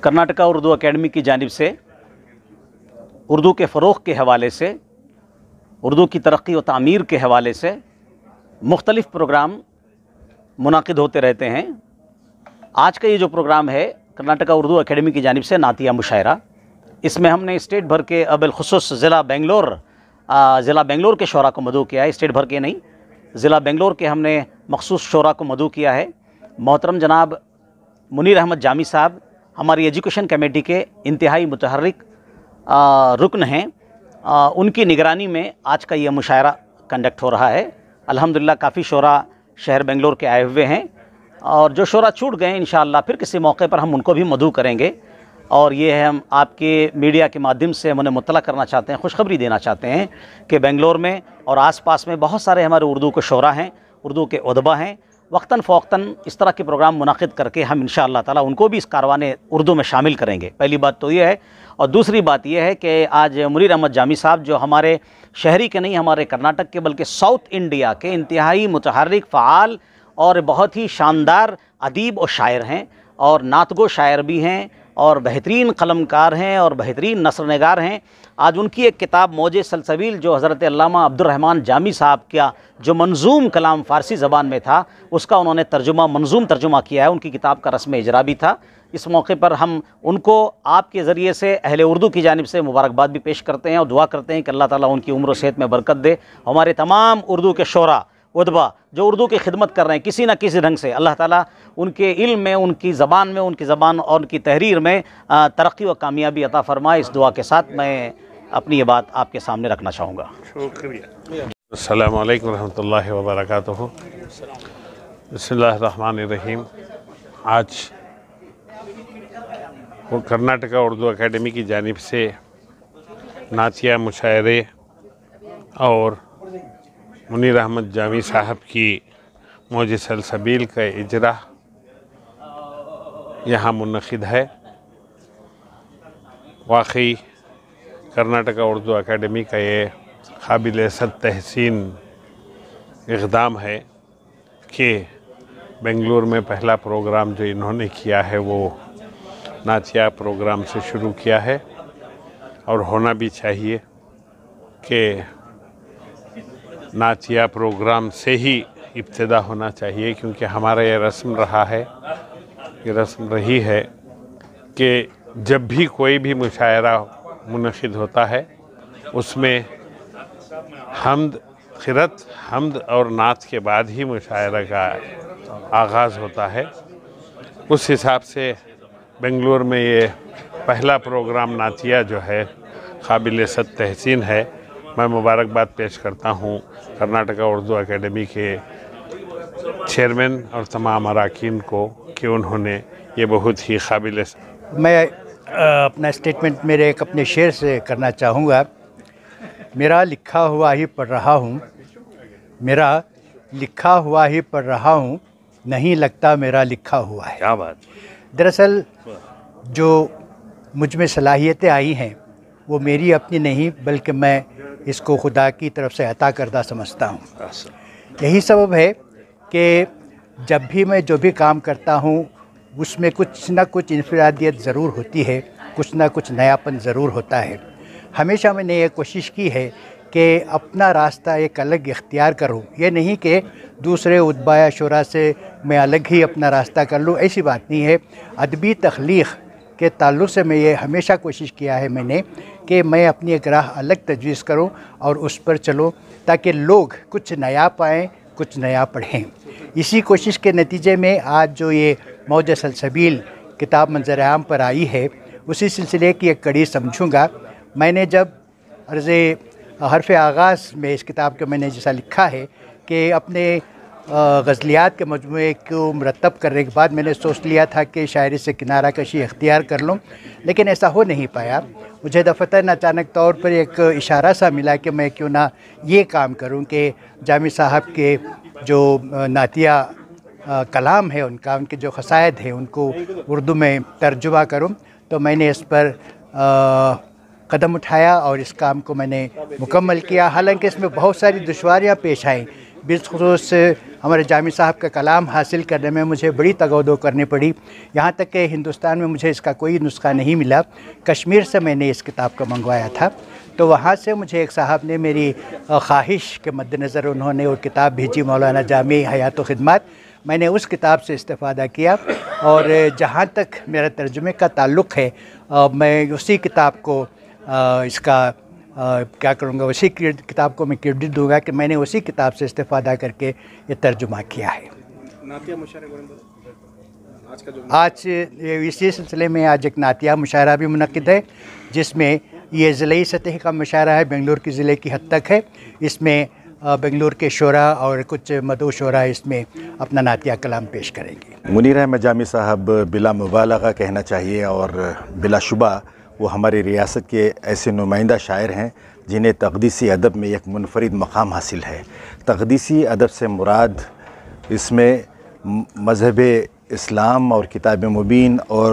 Karnataka Urdu academy की जानिब से उर्दू के फ़रोग़ के हवाले से, उर्दू की तरक्की व तामीर के हवाले से मुख्तलिफ़ प्रोग्राम मुनाकिद होते रहते हैं। आज का ये जो प्रोग्राम है कर्नाटका उर्दू अकेडमी की जानिब से नातिया मुशायरा, इसमें हमने स्टेट भर के बिलख़ुसूस ज़िला बेंगलोर के शोरा को मदऊ किया है। स्टेट भर के नहीं, ज़िला बेंगलोर के हमने मखसूस शोरा को मदऊ किया है। मोहतरम जनाब मुनीर अहमद जामी साहब हमारी एजुकेशन कमेटी के इंतहाई मुतहर्रिक रुकन हैं। उनकी निगरानी में आज का ये मुशायरा कंडक्ट हो रहा है। अल्हम्दुलिल्लाह काफ़ी शोरा शहर बेंगलोर के आए हुए हैं और जो शोरा छूट गए इंशाअल्लाह फिर किसी मौके पर हम उनको भी मदऊ करेंगे। और ये है, हम आपके मीडिया के माध्यम से हम उन्हें मुत्तला करना चाहते हैं, खुशखबरी देना चाहते हैं कि बेंगलोर में और आसपास में बहुत सारे हमारे उर्दू के शोरा हैं, उर्दू के उदबा हैं। वक्तन फ़ौक्तन इस तरह के प्रोग्राम मुनाकिद करके हम इंशाअल्लाह ताला उनको भी इस कारवाने उर्दू में शामिल करेंगे। पहली बात तो ये है। और दूसरी बात यह है कि आज मुनीर अहमद जामी साहब जो हमारे शहरी के नहीं, हमारे कर्नाटक के बल्कि साउथ इंडिया के इंतहाई मुतहर्रिक, फ़आल और बहुत ही शानदार अदीब और शायर हैं और नातगो शायर भी हैं और बेहतरीन कलमकार हैं और बेहतरीन नसरनगार हैं। आज उनकी एक किताब मौजे सलसबील जो हज़रत अल्लामा अब्दुर्रहमान जामी साहब का जो मंजूम कलाम फ़ारसी ज़बान में था उसका उन्होंने मंजूम तर्जुमा किया है। उनकी किताब का रस्म इजरा भी था। इस मौके पर हम उनको आपके ज़रिए से अहले उर्दू की जानिब से मुबारकबाद भी पेश करते हैं और दुआ करते हैं कि अल्लाह ताला उनकी उम्र और सेहत में बरकत दे। हमारे तमाम उर्दू के शोरा उदबा जो उर्दू की खिदमत कर रहे हैं किसी न किसी ढंग से, अल्लाह ताला उनके इल्म में, उनकी ज़बान और उनकी तहरीर में तरक्की व कामयाबी अता फ़रमाए। इस दुआ के साथ मैं अपनी ये बात आपके सामने रखना चाहूँगा। शुक्रिया। अस्सलामु अलैकुम रहमतुल्लाहि व बरकातुहू। बिस्मिल्लाहिर्रहमानिर्रहीम। आज वो कर्नाटका उर्दू अकेडमी की जानिब से नातिया मुशायरे और मुनीर अहमद जामी साहब की मौजे सलसबील का इजरा यहाँ मुनक़िद है। वाकई कर्नाटका उर्दू अकेडमी का ये काबिल तहसीन इक़दाम है कि बेंगलुरु में पहला प्रोग्राम जो इन्होंने किया है वो नातिया प्रोग्राम से शुरू किया है और होना भी चाहिए कि नातिया प्रोग्राम से ही इब्तिदा होना चाहिए, क्योंकि हमारा ये रस्म रहा है, ये रस्म रही है कि जब भी कोई भी मुशायरा मुनक़िद होता है उसमें हम्द और नात के बाद ही मुशायरा का आगाज़ होता है। उस हिसाब से बेंगलुरु में ये पहला प्रोग्राम नातिया जो है काबिल तहसीन है। मैं मुबारकबाद पेश करता हूँ कर्नाटका उर्दू अकेडमी के चेयरमैन और तमाम अरकान को कि उन्होंने ये बहुत ही काबिल। मैं अपना स्टेटमेंट मेरे एक अपने शेर से करना चाहूँगा। मेरा लिखा हुआ ही पढ़ रहा हूँ, मेरा लिखा हुआ ही पढ़ रहा हूँ, नहीं लगता मेरा लिखा हुआ है। क्या बात। दरअसल जो मुझ में सलाहियतें आई हैं वो मेरी अपनी नहीं बल्कि मैं इसको खुदा की तरफ से अता करदा समझता हूँ। यही सबब है कि जब भी मैं जो भी काम करता हूँ उसमें कुछ ना कुछ इन्फरादियत ज़रूर होती है, कुछ ना कुछ नयापन ज़रूर होता है। हमेशा मैंने ये कोशिश की है कि अपना रास्ता एक अलग इख्तियार करूँ। ये नहीं कि दूसरे उदबा या शुरा से मैं अलग ही अपना रास्ता कर लूँ, ऐसी बात नहीं है। अदबी तख्लीक़ के ताल्लुक़ से मैं ये हमेशा कोशिश किया है मैंने कि मैं अपनी एक राह अलग तजवीज़ करूं और उस पर चलूं ताकि लोग कुछ नया पाएँ, कुछ नया पढ़ें। इसी कोशिश के नतीजे में आज जो ये मौजे सलसबील किताब मंज़र आम पर आई है उसी सिलसिले की एक कड़ी समझूंगा। मैंने जब अर्ज़े हरफ़ आगाज़ में इस किताब के मैंने जैसा लिखा है कि अपने गज़लियात के मजमूए को मुरतब करने के बाद मैंने सोच लिया था कि शायरी से किनारा कशी इख्तियार कर लूँ, लेकिन ऐसा हो नहीं पाया। मुझे दफ़तन अचानक तौर पर एक इशारा सा मिला कि मैं क्यों ना ये काम करूँ कि जामी साहब के जो नातिया कलाम है उनका, उनके जो क़सायद हैं उनको उर्दू में तर्जुमा करूँ। तो मैंने इस पर कदम उठाया और इस काम को मैंने मुकम्मल किया। हालांकि इसमें बहुत सारी दुश्वारियाँ पेश आईं बिलखुसूस हमारे जामी साहब का कलाम हासिल करने में मुझे बड़ी तगौदो करनी पड़ी। यहाँ तक कि हिंदुस्तान में मुझे इसका कोई नुस्खा नहीं मिला। कश्मीर से मैंने इस किताब को मंगवाया था, तो वहाँ से मुझे एक साहब ने मेरी ख्वाहिश के मद्देनज़र उन्होंने वो किताब भेजी, मौलाना जामी हयात व खिदमत। मैंने उस किताब से इस्तेफ़ादा किया और जहाँ तक मेरा तर्जुमे का ताल्लुक़ है, मैं उसी किताब को इसका क्या करूँगा, उसी किताब को मैं क्रेडिट दूँगा कि मैंने उसी किताब से इस्तेफ़ादा करके ये तर्जुमा किया है। आज इसी सिलसिले में आज एक नातिया मुशायरा भी मुनक़िद है, जिसमें ये ज़िले सतह का मुशायरा है, बेंगलुरु की ज़िले की हद तक है। इसमें बेंगलुरु के शोरा और कुछ मदऊ शोरा इसमें अपना नातिया कलाम पेश करेंगे। मुनीर अहमद जामी साहब बिला मुबालगा कहना चाहिए और बिलाशुबा वो हमारी रियासत के ऐसे नुमाइंदा शायर हैं जिन्हें तक़दीसी अदब में एक मुनफरिद मकाम हासिल है। तक़दीसी अदब से मुराद इसमें मज़हब इस्लाम और किताब मुबीन और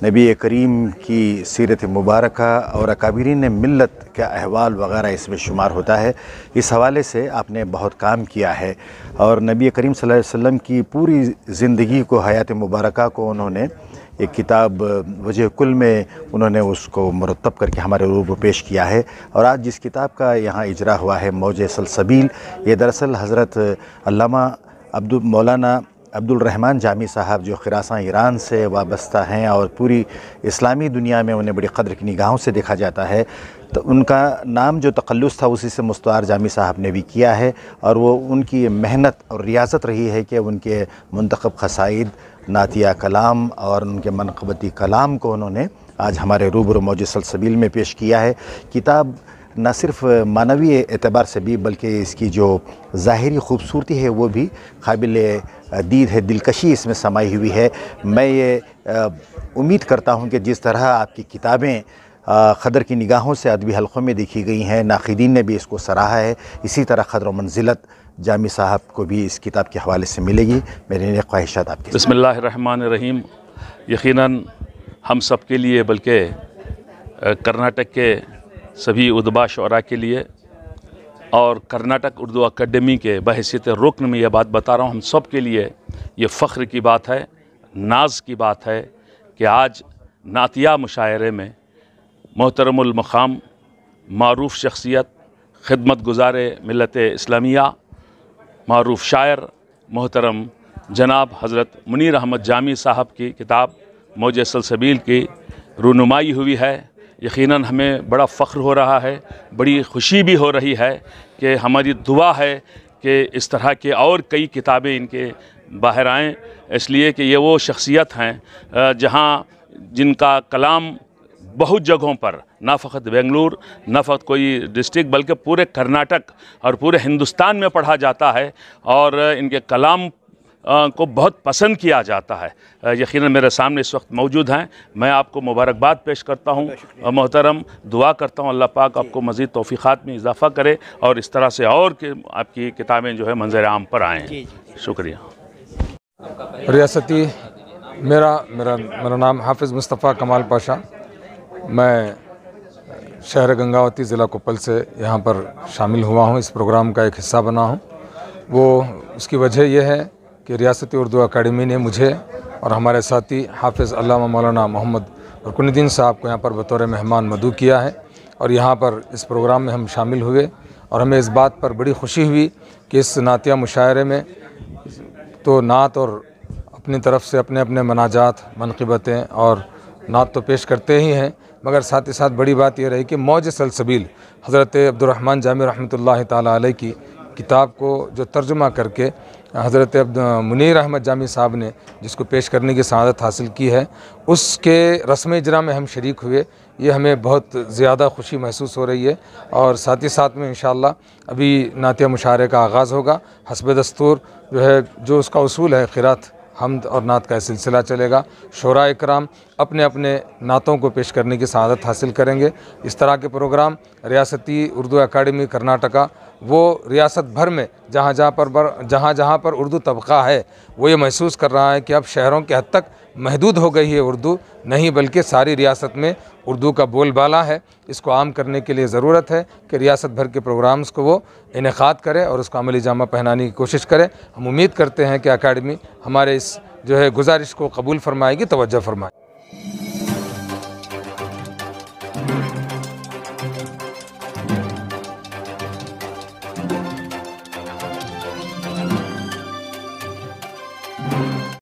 नबी करीम की सीरत मुबारका और अकाबिरीन मिल्लत का अहवाल वग़ैरह इसमें शुमार होता है। इस हवाले से आपने बहुत काम किया है और नबी करीम सल्लल्लाहु अलैहि वसल्लम की पूरी ज़िंदगी को, हयात मुबारका को उन्होंने एक किताब वजह कुल में उन्होंने उसको मुरतब करके हमारे रूबरू पेश किया है। और आज जिस किताब का यहाँ इजरा हुआ है, मौज सलसबील, ये दरअसल हज़रत अल्लामा मौलाना अब्दुल रहमान जामी साहब जो ख़ुरासान ईरान से वाबस्ता हैं और पूरी इस्लामी दुनिया में उन्हें बड़ी क़द्र की निगाहों से देखा जाता है, तो उनका नाम जो तक़ल्लुस था उसी से मुस्तआर जामी साहब ने भी किया है। और वो उनकी मेहनत और रियासत रही है कि उनके मुंतखब क़साइद, नातिया कलाम और उनके मनक़बती कलाम को उन्होंने आज हमारे रूबरू मौज सलसबील में पेश किया है। किताब न सिर्फ मानवी एतबार से भी बल्कि इसकी जो ज़ाहिरी ख़ूबसूरती है वो भी काबिल दीद है, दिलकशी इसमें समाई हुई है। मैं ये उम्मीद करता हूँ कि जिस तरह आपकी किताबें क़दर की निगाहों से अदबी हलक़ों में देखी गई हैं, नाक़िदीन ने भी इसको सराहा है, इसी तरह क़द्र व मंजिलत जामी साहब को भी इस किताब के हवाले से मिलेगी। मेरी नेक ख्वाहिशात आपकी। बिस्मिल्लाहिर्रहमानिर्रहीम। यकीनन हम सब के लिए, बल्कि कर्नाटक के सभी उदबा शुअरा के लिए और कर्नाटक उर्दू अकेडमी के बहैसियत रुकन में यह बात बता रहा हूँ, हम सब के लिए ये फ़ख्र की बात है, नाज की बात है कि आज नातिया मुशायरे में मोहतरमुल मक़ाम, मारूफ़ शख्सियत, खिदमत गुज़ार मिल्लत इस्लामिया, मारूफ़ शायर मोहतरम जनाब हज़रत मुनीर अहमद जामी साहब की किताब मौज सलसबील की रूनुमाई हुई है। यकीनन हमें बड़ा फ़ख्र हो रहा है, बड़ी खुशी भी हो रही है कि हमारी दुआ है कि इस तरह के और कई किताबें इनके बाहर आएँ, इसलिए कि ये वो शख्सियत हैं जहाँ जिनका कलाम बहुत जगहों पर, ना फ़क़त बेंगलुरु, ना फ़क़त कोई डिस्ट्रिक्ट, बल्कि पूरे कर्नाटक और पूरे हिंदुस्तान में पढ़ा जाता है और इनके कलाम को बहुत पसंद किया जाता है। यकीनन मेरे सामने इस वक्त मौजूद हैं। मैं आपको मुबारकबाद पेश करता हूँ और मोहतरम दुआ करता हूँ अल्लाह पाक आपको मज़ीद तौफ़ीक़ात में इजाफ़ा करे और इस तरह से और आपकी किताबें जो है मंज़र आम पर आएँ। शुक्रिया। रियासती मेरा नाम हाफिज़ मुस्तफ़ा कमाल पाशा। मैं शहर गंगावती ज़िला कोप्पल से यहाँ पर शामिल हुआ हूँ, इस प्रोग्राम का एक हिस्सा बना हूँ। वो उसकी वजह यह है कि रियासती उर्दू अकेडमी ने मुझे और हमारे साथी हाफिज़ अल्लामा मौलाना मोहम्मद रुकनुद्दीन साहब को यहाँ पर बतौर मेहमान मदऊ किया है और यहाँ पर इस प्रोग्राम में हम शामिल हुए और हमें इस बात पर बड़ी खुशी हुई कि इस नातिया मुशायरे में तो नात और अपनी तरफ से अपने अपने मनाजात, मनक़िबतें और नात तो पेश करते ही हैं, मगर साथ ही साथ बड़ी बात यह रही कि मौज सलसबील हज़रत अब्दुल रहमान जामी रहमतुल्लाहि ताला अलैह की किताब को जो तर्जुमा करके हज़रत मुनीर अहमद जामी साहब ने जिसको पेश करने की सआदत हासिल की है, उसके रस्म इजरा में हम शरीक हुए। ये हमें बहुत ज़्यादा खुशी महसूस हो रही है और साथ ही साथ में इंशाअल्लाह अभी नातिया मुशायरे का आगाज़ होगा। हस्ब दस्तूर जो है, जो उसका उसूल है, क़िरात, हम्द और नात का सिलसिला चलेगा। शोरा इकराम अपने अपने नातों को पेश करने की सआदत हासिल करेंगे। इस तरह के प्रोग्राम रियासती उर्दू अकाडमी कर्नाटका वो रियासत भर में जहाँ जहाँ पर उर्दू तबका है वो ये महसूस कर रहा है कि अब शहरों के हद तक महदूद हो गई है उर्दू, नहीं बल्कि सारी रियासत में उर्दू का बोलबाला है। इसको आम करने के लिए ज़रूरत है कि रियासत भर के प्रोग्राम्स को वो इनेकाद करे और उसको अमली जामा पहनाने की कोशिश करे। हम उम्मीद करते हैं कि अकाडमी हमारे इस जो है गुजारिश को कबूल फरमाएगी, तवज्जो फरमाएगी।